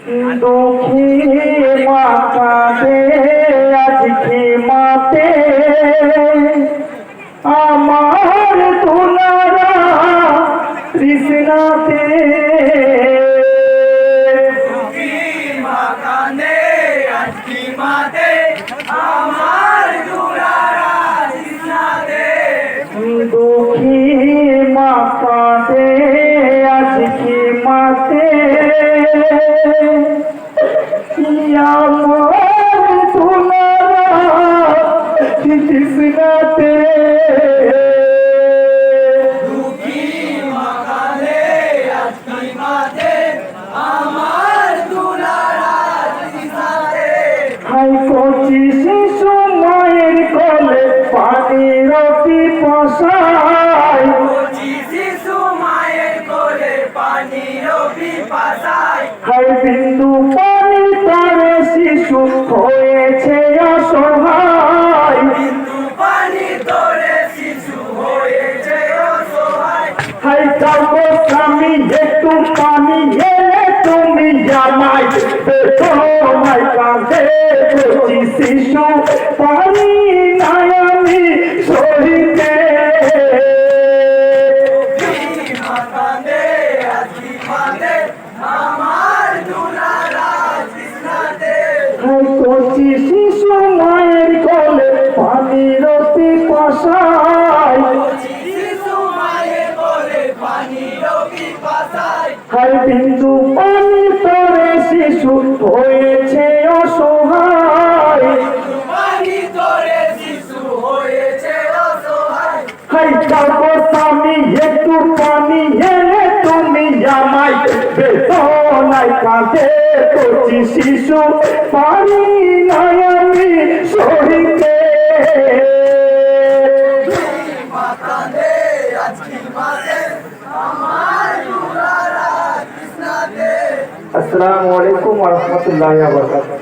দুঃখী মা কাঁদে আজকে মাতে আমার দুলারা তৃষ্ণাতে। দুঃখী মা কাঁদে আজকে মাতে আমার দুলারা তৃষ্ণাতে। দুঃখী মা কাঁদে আজকে মাতে আমার দুলারা তৃষ্ণাতে। দুঃখী মা কাঁদে আজকে মাতে আমার দুলারা তৃষ্ণাতে। হাই কচি শিশু মায়ের কোলে পানির পিপাসায়, কচি শিশু মায়ের কোলে পানির পিপাসায়। হাই বিন্দু পানি তারে শিশু হয়েছে অসহায়। বিন্দু পানি তোরে শিশু হয়েছে অসহায়। হাই যাবো স্বামী একটু পানি এলে তুমি জামাই তোমায় কাঁদে কচি শিশু পানি নাই আমি সহিতে। দুঃখী মা কাঁদে আজকে মাতে আমার দুলারা তৃষ্ণাতে। হাই কচি শিশু মায়ের কোলে পানির পিপাসায়, কচি শিশু মায়ের কোলে পানির পিপাসায়। হাই বিন্দু পানি তরে শিশু হয়েছে অসহায়। বিন্দু পানি তোরে শিশু হয়েছে অসহায়। হাই যাবো স্বামী একটু পানি এলে তুমি জামাই বেদনায় কাঁদে কচি শিশু পানি নাই আমি সহিতে। দুঃখী মা কাঁদে আজকে মাতে আমার দুলারা তৃষ্ণাতে। আসসালামু আলাইকুম ওয়া রাহমাতুল্লাহি ওয়া বারাকাতুহু।